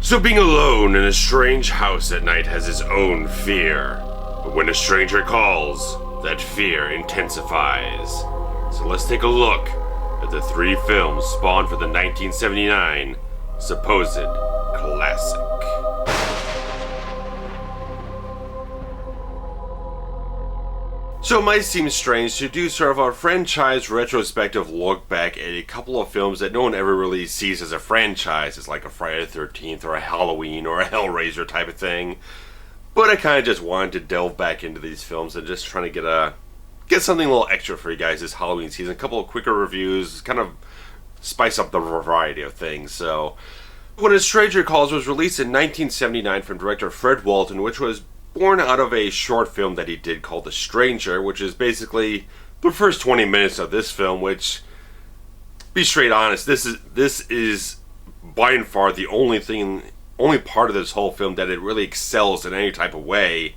So being alone in a strange house at night has its own fear. But when a stranger calls, that fear intensifies. So let's take a look at the 3 films spawned for the 1979 supposed classic. So it might seem strange to do sort of a franchise retrospective look back at a couple of films that no one ever really sees as a franchise. It's like a Friday the 13th or a Halloween or a Hellraiser type of thing. But I kind of just wanted to delve back into these films and just trying to get something a little extra for you guys this Halloween season. A couple of quicker reviews, kind of spice up the variety of things. So, When a Stranger Calls was released in 1979 from director Fred Walton, which was born out of a short film that he did called The Stranger, which is basically the first 20 minutes of this film, which, be straight honest, this is by and far the only part of this whole film that it really excels in any type of way,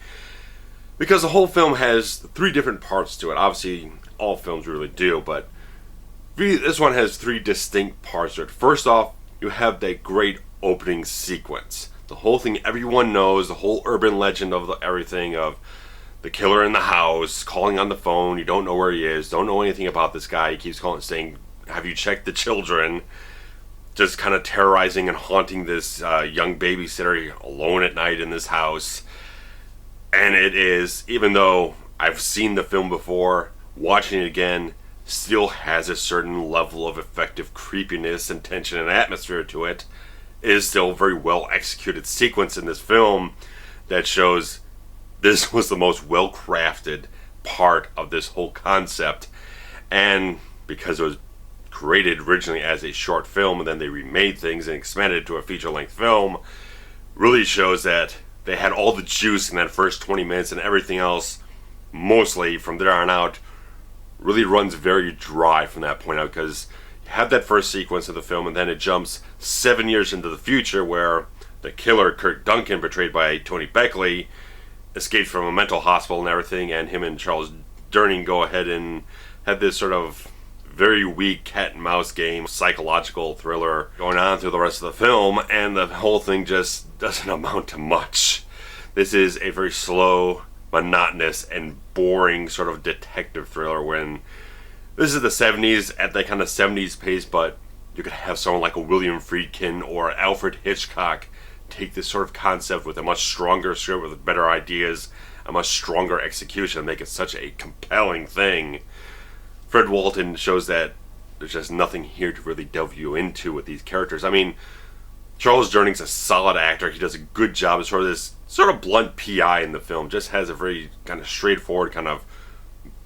because the whole film has 3 different parts to it. Obviously, all films really do, but this one has 3 distinct parts to it. First off, you have that great opening sequence. The whole thing everyone knows, the whole urban legend of everything, of the killer in the house, calling on the phone, you don't know where he is, don't know anything about this guy, he keeps calling saying, have you checked the children? Just kind of terrorizing and haunting this young babysitter alone at night in this house. And it is, even though I've seen the film before, watching it again still has a certain level of effective creepiness and tension and atmosphere to it. It is still a very well executed sequence in this film that shows this was the most well crafted part of this whole concept. And because it was created originally as a short film and then they remade things and expanded it to a feature-length film, really shows that they had all the juice in that first 20 minutes, and everything else, mostly from there on out, really runs very dry from that point out, because you have that first sequence of the film and then it jumps 7 years into the future where the killer, Kurt Duncan, portrayed by Tony Beckley, escapes from a mental hospital and everything, and him and Charles Durning go ahead and have this sort of very weak cat and mouse game, psychological thriller going on through the rest of the film, and the whole thing just doesn't amount to much. This is a very slow, monotonous, and boring sort of detective thriller when this is the 70s, at that kind of 70s pace, but you could have someone like a William Friedkin or Alfred Hitchcock take this sort of concept with a much stronger script, with better ideas, a much stronger execution, and make it such a compelling thing. Fred Walton shows that there's just nothing here to really delve you into with these characters. I mean, Charles Durning's a solid actor. He does a good job as sort of this sort of blunt PI in the film. Just has a very kind of straightforward, kind of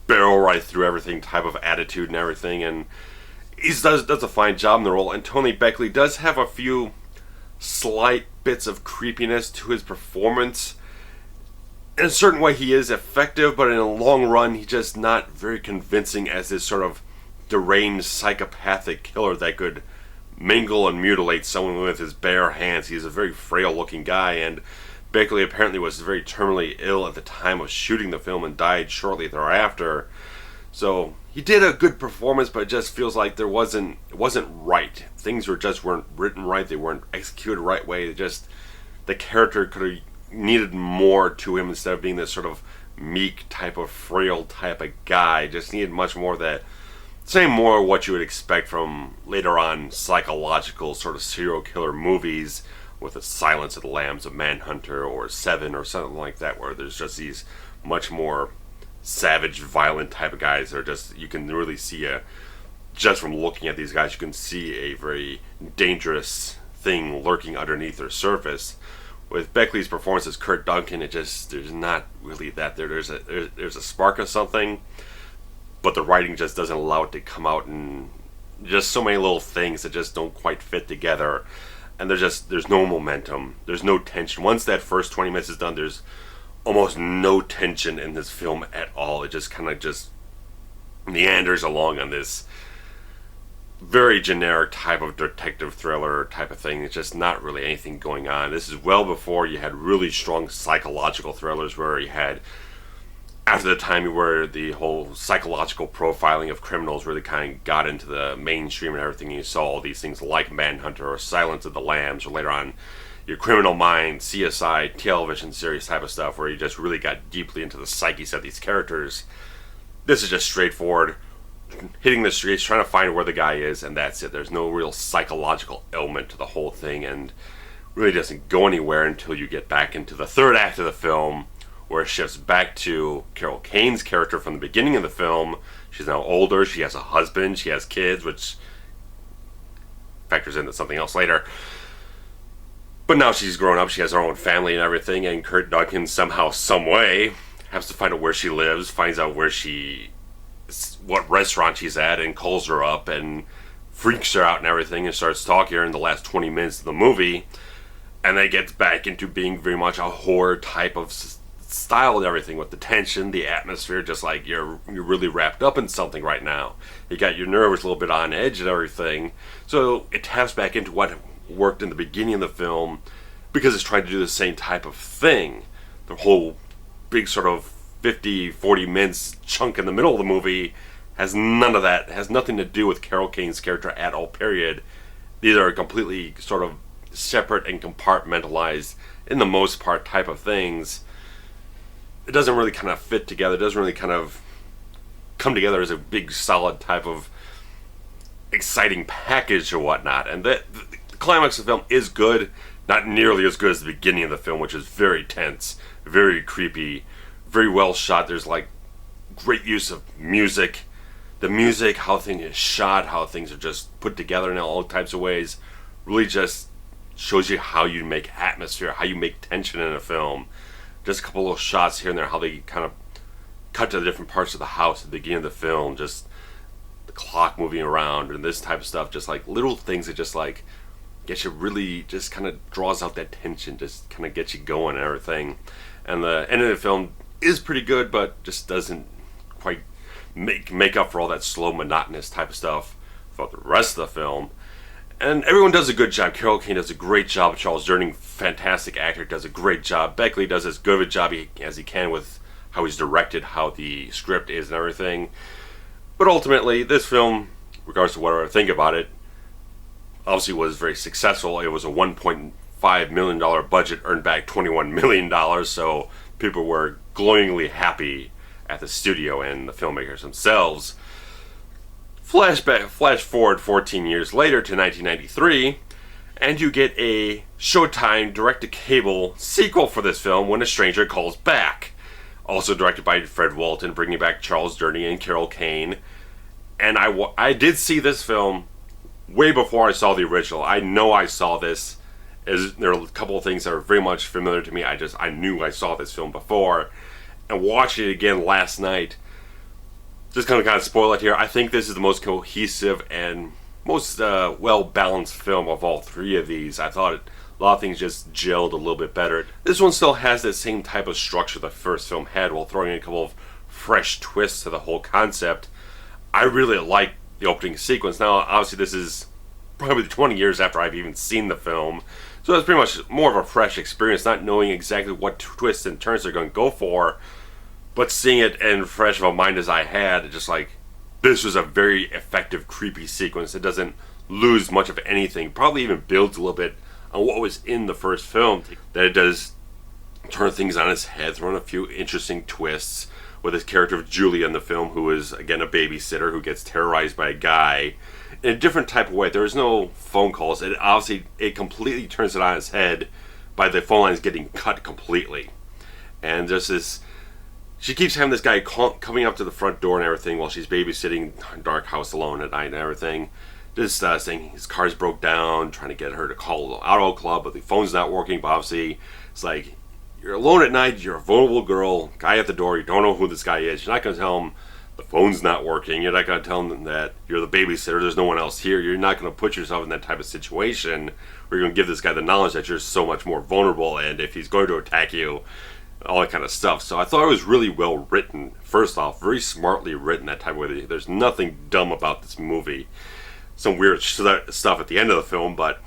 barrel right through everything type of attitude and everything. And he does a fine job in the role. And Tony Beckley does have a few slight bits of creepiness to his performance. In a certain way, he is effective, but in a long run, he's just not very convincing as this sort of deranged, psychopathic killer that could mangle and mutilate someone with his bare hands. He's a very frail-looking guy, and Beckley apparently was very terminally ill at the time of shooting the film and died shortly thereafter. So he did a good performance, but it just feels like it wasn't right. Things weren't written right. They weren't executed the right way. The character could have needed more to him instead of being this sort of meek type of frail type of guy. Just needed much more of that. Say more what you would expect from later on psychological sort of serial killer movies, with the Silence of the Lambs of Manhunter or Seven or something like that, where there's just these much more savage, violent type of guys that are just, you can really see just from looking at these guys, you can see a very dangerous thing lurking underneath their surface. With Beckley's performance as Kurt Duncan, there's not really that there. There's a spark of something, but the writing just doesn't allow it to come out, and just so many little things that just don't quite fit together. And there's no momentum, there's no tension. Once that first 20 minutes is done, there's almost no tension in this film at all. It just kind of just meanders along on this very generic type of detective thriller type of thing. It's just not really anything going on. This is well before you had really strong psychological thrillers, where you had, after the time where the whole psychological profiling of criminals really kind of got into the mainstream and everything. You saw all these things like Manhunter or Silence of the Lambs, or later on your Criminal Minds, CSI, television series type of stuff, where you just really got deeply into the psyches of these characters. This is just straightforward, hitting the streets, trying to find where the guy is, and that's it. There's no real psychological element to the whole thing, and really doesn't go anywhere until you get back into the third act of the film, where it shifts back to Carol Kane's character from the beginning of the film. She's now older, she has a husband, she has kids, which factors into something else later. But now she's grown up, she has her own family and everything, and Kurt Duncan somehow, some way, has to find out where she lives, finds out what restaurant she's at, and calls her up and freaks her out and everything, and starts talking to her in the last 20 minutes of the movie. And then gets back into being very much a horror type of style and everything, with the tension, the atmosphere, just like you're really wrapped up in something right now. You got your nerves a little bit on edge and everything. So it taps back into what worked in the beginning of the film, because it's trying to do the same type of thing. The whole big sort of 40 minutes chunk in the middle of the movie has none of that. It has nothing to do with Carol Kane's character at all, period. These are completely sort of separate and compartmentalized, in the most part, type of things. It doesn't really kind of fit together. It doesn't really kind of come together as a big, solid type of exciting package or whatnot. And the climax of the film is good, not nearly as good as the beginning of the film, which is very tense, very creepy, very well shot. There's like great use of music. The music, how things is shot, how things are just put together in all types of ways, really just shows you how you make atmosphere, how you make tension in a film. Just a couple of shots here and there, how they kind of cut to the different parts of the house at the beginning of the film, just the clock moving around and this type of stuff, just like little things that just like get you really, just kind of draws out that tension, just kind of gets you going and everything. And the end of the film is pretty good, but just doesn't quite make up for all that slow, monotonous type of stuff throughout the rest of the film. And everyone does a good job. Carol Kane does a great job. Charles Durning, fantastic actor, does a great job. Beckley does as good of a job as he can with how he's directed, how the script is and everything. But ultimately, this film, regardless of what I think about it, obviously was very successful. It was a $1.5 million budget, earned back $21 million, so people were glowingly happy at the studio and the filmmakers themselves. Flash forward 14 years later to 1993, and you get a Showtime direct-to-cable sequel for this film, When a Stranger Calls Back. Also directed by Fred Walton, bringing back Charles Durning and Carol Kane. And I did see this film way before I saw the original. I know I saw this. There are a couple of things that are very much familiar to me. I knew I saw this film before. And watching it again last night, just kind of spoil it here, I think this is the most cohesive and most well-balanced film of all three of these. I thought a lot of things just gelled a little bit better. This one still has that same type of structure the first film had, while throwing in a couple of fresh twists to the whole concept. I really like the opening sequence. Now, obviously, this is probably 20 years after I've even seen the film, so it's pretty much more of a fresh experience, not knowing exactly what twists and turns they're going to go for. But seeing it in fresh of a mind as I had, just like, this was a very effective, creepy sequence. It doesn't lose much of anything. Probably even builds a little bit on what was in the first film. That it does turn things on its head, throw in a few interesting twists with this character of Julia in the film, who is, again, a babysitter who gets terrorized by a guy in a different type of way. There is no phone calls. It completely turns it on its head by the phone lines getting cut completely. And there's this... She keeps having this guy coming up to the front door and everything while she's babysitting a dark house alone at night and everything. Just saying his car's broke down, trying to get her to call the auto club, but the phone's not working. But obviously, it's like, you're alone at night, you're a vulnerable girl, guy at the door, you don't know who this guy is. You're not going to tell him the phone's not working. You're not going to tell him that you're the babysitter, there's no one else here. You're not going to put yourself in that type of situation where you're going to give this guy the knowledge that you're so much more vulnerable, and if he's going to attack you, all that kind of stuff. So I thought it was really well written. First off, very smartly written, that type of way. There's nothing dumb about this movie. Some weird stuff at the end of the film, but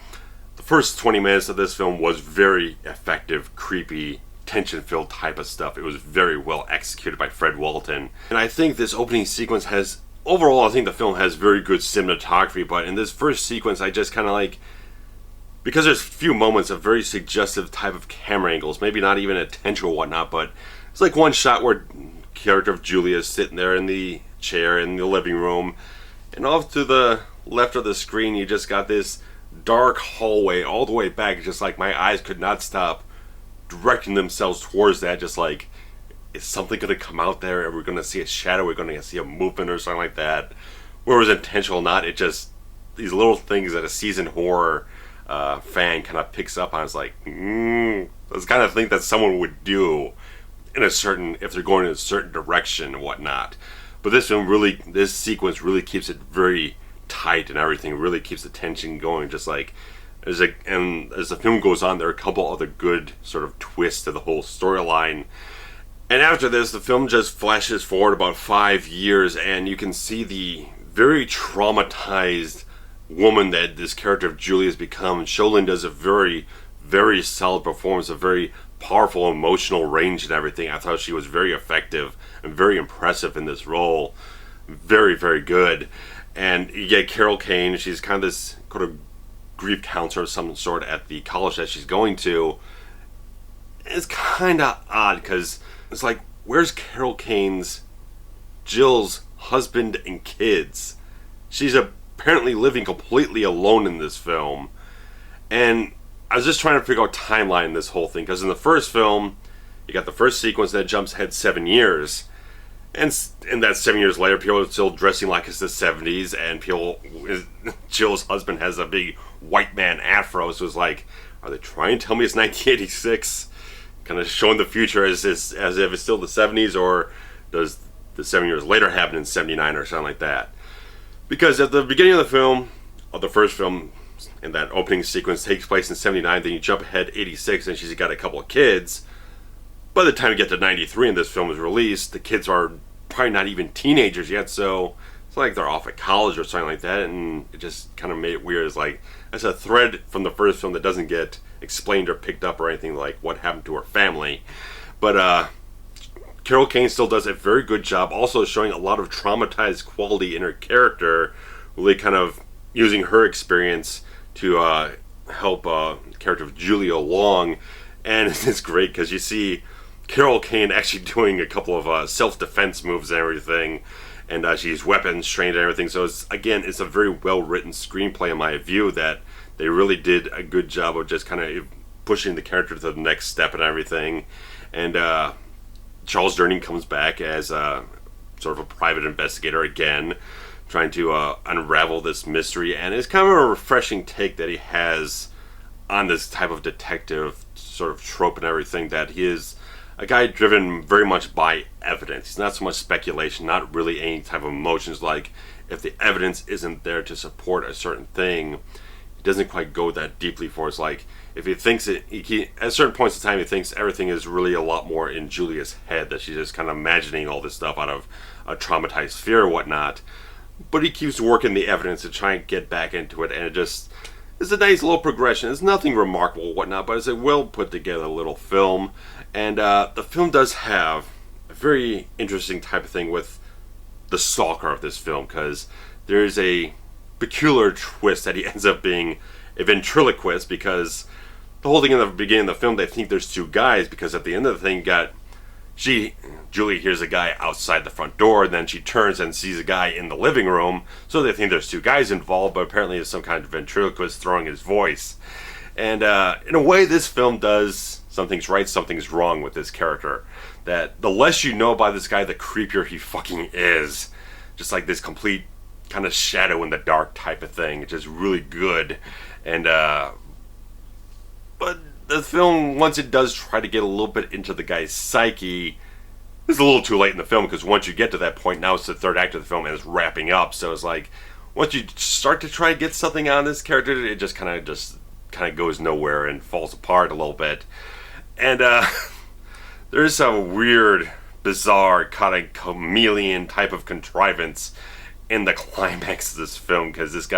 the first 20 minutes of this film was very effective, creepy, tension-filled type of stuff. It was very well executed by Fred Walton. And I think this opening sequence has, overall, I think the film has very good cinematography, but in this first sequence, I just kind of like, because there's a few moments of very suggestive type of camera angles, maybe not even intentional or whatnot, but it's like one shot where character of Julia is sitting there in the chair in the living room, and off to the left of the screen you just got this dark hallway all the way back. Just like my eyes could not stop directing themselves towards that, just like, is something going to come out there? Are we going to see a shadow? Are we going to see a movement or something like that? Whether it was intentional or not, it just, these little things that a seasoned horror fan kind of picks up on. It's like, that's the kind of thing that someone would do in a certain, if they're going in a certain direction and whatnot. But this film really, this sequence really keeps it very tight and everything, really keeps the tension going. Just like, and as the film goes on, there are a couple other good sort of twists to the whole storyline. And after this, the film just flashes forward about 5 years, and you can see the very traumatized woman that this character of Julia has become. Schoelen does a very, very solid performance, a very powerful emotional range and everything. I thought she was very effective and very impressive in this role. Very, very good. And you get Carol Kane. She's kind of this kind of grief counselor of some sort at the college that she's going to. It's kind of odd because it's like, where's Carol Kane's, Jill's husband and kids? She's apparently living completely alone in this film. And I was just trying to figure out timeline in this whole thing, because in the first film, you got the first sequence that jumps ahead 7 years, and that 7 years later, people are still dressing like it's the 70s, and Jill's husband has a big white man afro, so it's like, are they trying to tell me it's 1986? Kind of showing the future as if it's still the 70s, or does the 7 years later happen in 79 or something like that? Because at the beginning of the film, of the first film, and that opening sequence takes place in 79, then you jump ahead 86 and she's got a couple of kids. By the time you get to 93 and this film is released, the kids are probably not even teenagers yet, so it's like they're off at college or something like that, and it just kind of made it weird. It's like, that's a thread from the first film that doesn't get explained or picked up or anything, like what happened to her family. But Carol Kane still does a very good job, also showing a lot of traumatized quality in her character, really kind of using her experience to help the character of Julia along. And it's great because you see Carol Kane actually doing a couple of self-defense moves and everything, and she's weapons trained and everything. So it's a very well-written screenplay in my view, that they really did a good job of just kind of pushing the character to the next step and everything. And Charles Durning comes back as sort of a private investigator again, trying to unravel this mystery, and it's kind of a refreshing take that he has on this type of detective sort of trope and everything, that he is a guy driven very much by evidence. He's not so much speculation, not really any type of emotions, like if the evidence isn't there to support a certain thing, he doesn't quite go that deeply for it. It's like, if he thinks it, at certain points in time, he thinks everything is really a lot more in Julia's head, that she's just kind of imagining all this stuff out of a traumatized fear or whatnot. But he keeps working the evidence to try and get back into it, and it just is a nice little progression. It's nothing remarkable or whatnot, but it's a well put together little film. And the film does have a very interesting type of thing with the stalker of this film, because there is a peculiar twist that he ends up being a ventriloquist, because the whole thing in the beginning of the film, they think there's two guys, because at the end of the thing, Julie hears a guy outside the front door, and then she turns and sees a guy in the living room, so they think there's two guys involved, but apparently there's some kind of ventriloquist throwing his voice. And in a way, this film does something's right, something's wrong with this character. That the less you know about this guy, the creepier he fucking is. Just like this complete kind of shadow in the dark type of thing. It's just really good. And but the film, once it does try to get a little bit into the guy's psyche, it's a little too late in the film, because once you get to that point, now it's the third act of the film and it's wrapping up. So it's like, once you start to try to get something on this character, it just kind of goes nowhere and falls apart a little bit. And there's a weird, bizarre, kind of chameleon type of contrivance in the climax of this film, because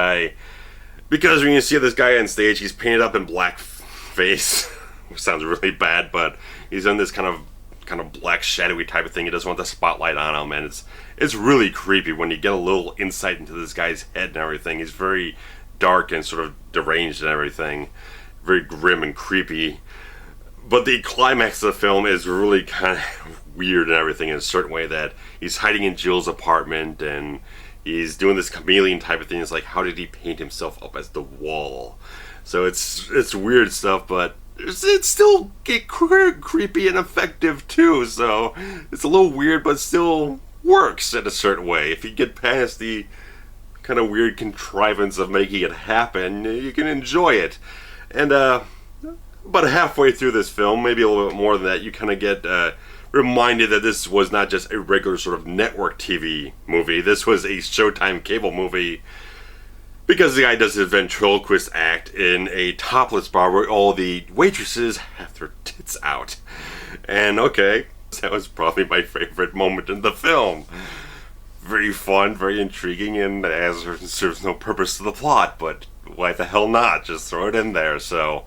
when you see this guy on stage, he's painted up in black face, which sounds really bad, but he's in this kind of black shadowy type of thing. He doesn't want the spotlight on him, and it's really creepy when you get a little insight into this guy's head and everything. He's very dark and sort of deranged and everything. very grim and creepy. But the climax of the film is really kind of weird and everything in a certain way, that he's hiding in Jill's apartment and he's doing this chameleon type of thing. It's like, how did he paint himself up as the wall? So it's weird stuff, but it's still get creepy and effective too. So it's a little weird, but still works in a certain way. If you get past the kind of weird contrivance of making it happen, you can enjoy it. And about halfway through this film, maybe a little bit more than that, you kind of get reminded that this was not just a regular sort of network TV movie. This was a Showtime cable movie, because the guy does his ventriloquist act in a topless bar where all the waitresses have their tits out. And okay, that was probably my favorite moment in the film. Very fun, very intriguing, and serves no purpose to the plot, but why the hell not? Just throw it in there. So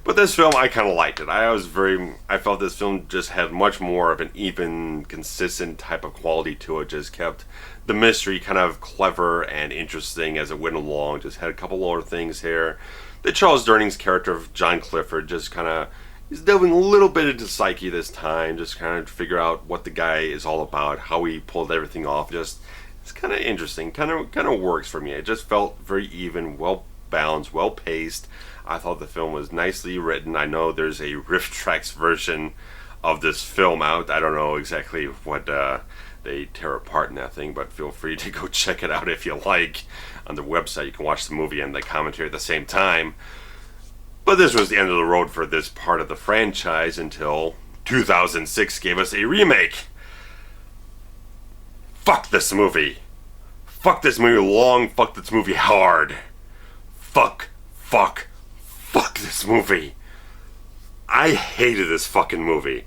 but this film, I kind of liked it. I felt this film just had much more of an even, consistent type of quality to it. Just kept the mystery kind of clever and interesting as it went along. Just had a couple other things here. The Charles Durning's character of John Clifford just kind of, he's delving a little bit into psyche this time, just kind of figure out what the guy is all about, how he pulled everything off. Just, it's kind of interesting, kind of works for me. It just felt very even, well balanced, well paced. I thought the film was nicely written. I know there's a Riff Tracks version of this film out. I don't know exactly what they tear apart in that thing, but feel free to go check it out if you like. On their website, you can watch the movie and the commentary at the same time. But this was the end of the road for this part of the franchise until 2006 gave us a remake. Fuck this movie. Fuck this movie long. Fuck this movie hard. Fuck this movie. I hated this fucking movie.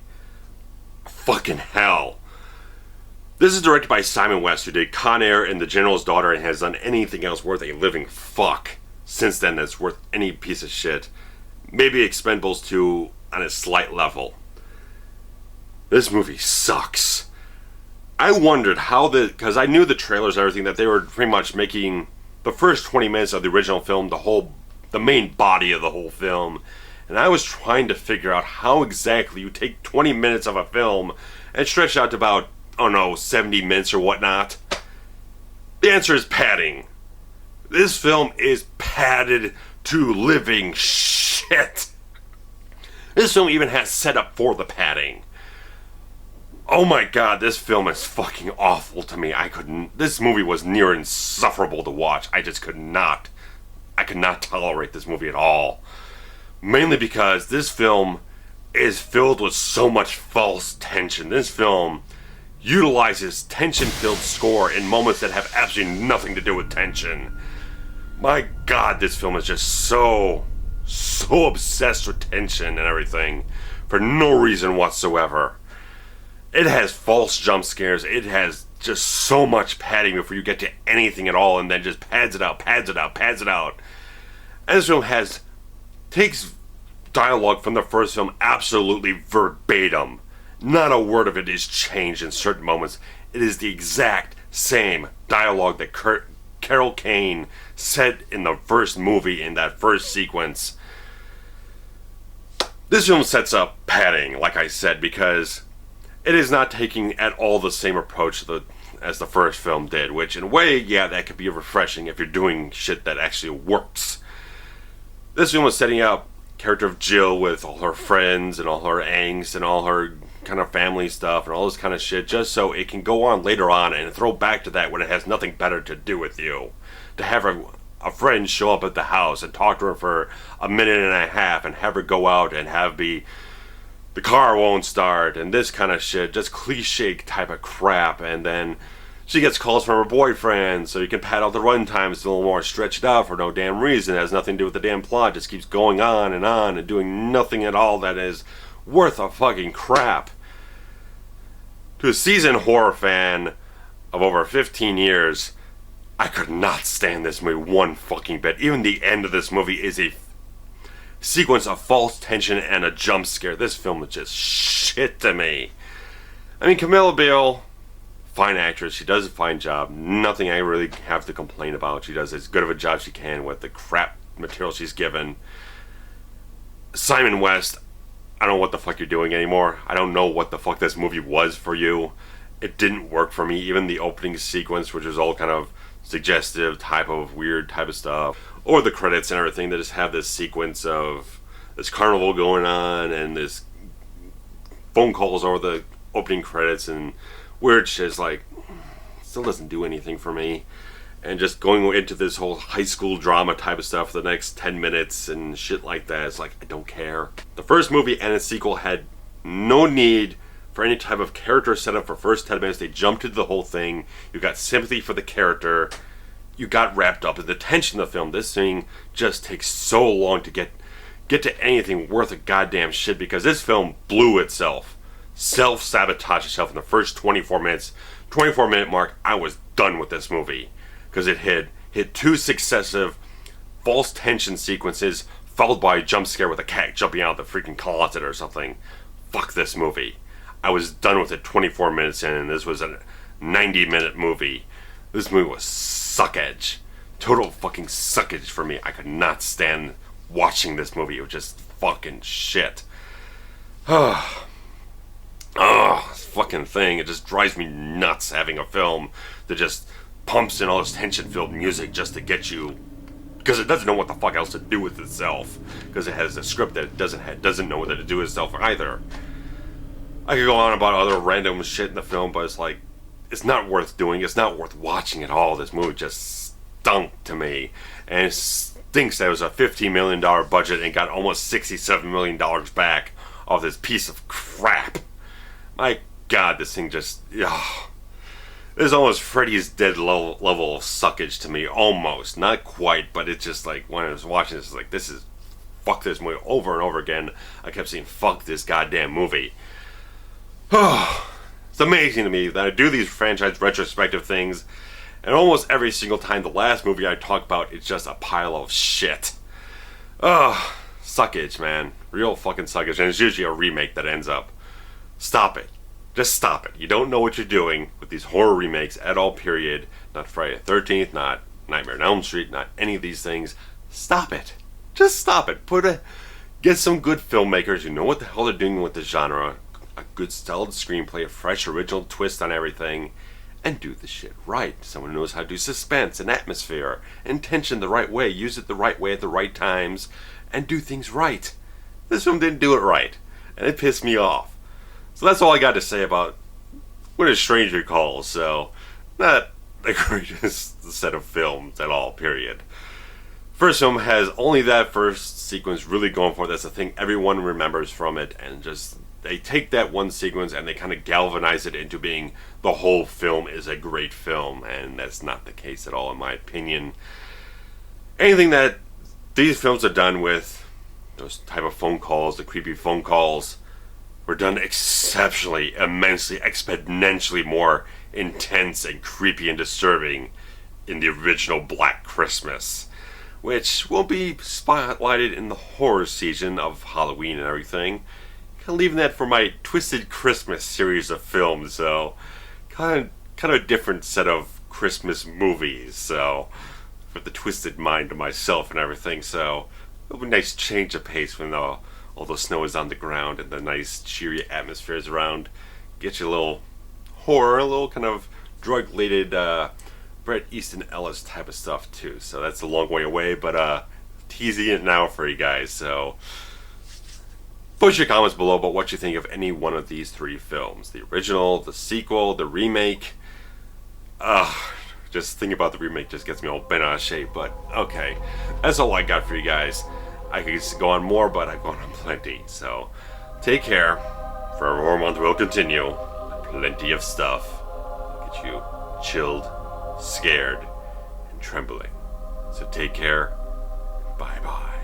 Fucking hell. This is directed by Simon West, who did Con Air and The General's Daughter and has done anything else worth a living fuck since then that's worth any piece of shit. Maybe Expendables 2 on a slight level. This movie sucks. I wondered how because I knew the trailers and everything, that they were pretty much making the first 20 minutes of the original film the main body of the whole film. And I was trying to figure out how exactly you take 20 minutes of a film and stretch out to about, 70 minutes or whatnot. The answer is padding. This film is padded to living shit. This film even has setup for the padding. Oh my god, this film is fucking awful to me. This movie was near insufferable to watch. I could not tolerate this movie at all. Mainly because this film is filled with so much false tension. This film utilizes tension-filled score in moments that have absolutely nothing to do with tension. My god, this film is just so obsessed with tension and everything for no reason whatsoever. It has false jump scares. It has just so much padding before you get to anything at all, and then just pads it out. And this film takes dialogue from the first film absolutely verbatim. Not a word of it is changed in certain moments. It is the exact same dialogue that Carol Kane said in the first movie, in that first sequence. This film sets up padding, like I said, because it is not taking at all the same approach as the first film did, which in a way, yeah, that could be refreshing if you're doing shit that actually works. This film was setting up character of Jill with all her friends and all her angst and all her kind of family stuff and all this kind of shit, just so it can go on later on and throw back to that when it has nothing better to do with you. To have a friend show up at the house and talk to her for a minute and a half and have her go out and have the car won't start and this kind of shit, just cliche type of crap. And then she gets calls from her boyfriend, so you can pad out the run times a little more, stretch it out for no damn reason. It has nothing to do with the damn plot, just keeps going on and doing nothing at all that is worth a fucking crap. To a seasoned horror fan of over 15 years, I could not stand this movie one fucking bit. Even the end of this movie is a sequence of false tension and a jump scare. This film is just shit to me. I mean, Camilla, Belle, fine actress. She does a fine job. Nothing I really have to complain about. She does as good of a job as she can with the crap material she's given. Simon West, I don't know what the fuck you're doing anymore. I don't know what the fuck this movie was for you. It didn't work for me. Even the opening sequence, which was all kind of suggestive type of weird type of stuff, or the credits and everything, they just have this sequence of this carnival going on and this phone calls over the opening credits and weird shit. Like, still doesn't do anything for me. And just going into this whole high school drama type of stuff for the next 10 minutes and shit like that, it's like, I don't care. The first movie and its sequel had no need for any type of character setup for first 10 minutes. They jumped into the whole thing. You got sympathy for the character. You got wrapped up in the tension of the film. This thing just takes so long to get to anything worth a goddamn shit, because this film blew itself. Self-sabotaged itself in the first 24 minutes. 24-minute mark, I was done with this movie. Because it hit two successive false tension sequences, followed by a jump scare with a cat jumping out of the freaking closet or something. Fuck this movie. I was done with it 24 minutes in, and this was a 90-minute movie. This movie was suckage. Total fucking suckage for me. I could not stand watching this movie. It was just fucking shit. This fucking thing, it just drives me nuts having a film that just pumps in all this tension-filled music just to get you, because it doesn't know what the fuck else to do with itself, because it has a script that it doesn't know what to do with itself either. I could go on about other random shit in the film, but it's like, it's not worth doing. It's not worth watching at all. This movie just stunk to me, and it stinks that it was a $15 million budget and got almost $67 million back off this piece of crap. My God, this thing just, it's almost Freddy's Dead level of suckage to me. Almost. Not quite, but it's just like, when I was watching this, it's like, fuck this movie over and over again. I kept saying, fuck this goddamn movie. It's amazing to me that I do these franchise retrospective things, and almost every single time the last movie I talk about, it's just a pile of shit. Suckage, man. Real fucking suckage. And it's usually a remake that ends up. Stop it. Just stop it. You don't know what you're doing with these horror remakes at all, period. Not Friday the 13th, not Nightmare on Elm Street, not any of these things. Stop it. Just stop it. Get some good filmmakers who know what the hell they're doing with the genre, a good solid screenplay, a fresh original twist on everything, and do the shit right. Someone who knows how to do suspense and atmosphere and tension the right way, use it the right way at the right times, and do things right. This film didn't do it right, and it pissed me off. So that's all I got to say about When a Stranger Calls. So, not the greatest set of films at all, period. First film has only that first sequence really going for it. That's the thing everyone remembers from it, and just, they take that one sequence and they kind of galvanize it into being the whole film is a great film, and that's not the case at all, in my opinion. Anything that these films are done with, those type of phone calls, the creepy phone calls, were done exceptionally, immensely, exponentially more intense and creepy and disturbing in the original Black Christmas, which will be spotlighted in the horror season of Halloween and everything. Kind of leaving that for my Twisted Christmas series of films, so kind of a different set of Christmas movies, so with the twisted mind of myself and everything, so it'll be a nice change of pace when all the snow is on the ground and the nice cheery atmosphere is around. Get you a little horror, a little kind of drug-related Bret Easton Ellis type of stuff too. So that's a long way away, but teasing it now for you guys. So post your comments below about what you think of any one of these three films. The original, the sequel, the remake. Just thinking about the remake just gets me all bent out of shape, but okay. That's all I got for you guys. I could go on more, but I've gone on plenty. So, take care. For our horror month will continue. Plenty of stuff. Get you chilled, scared, and trembling. So take care. Bye-bye.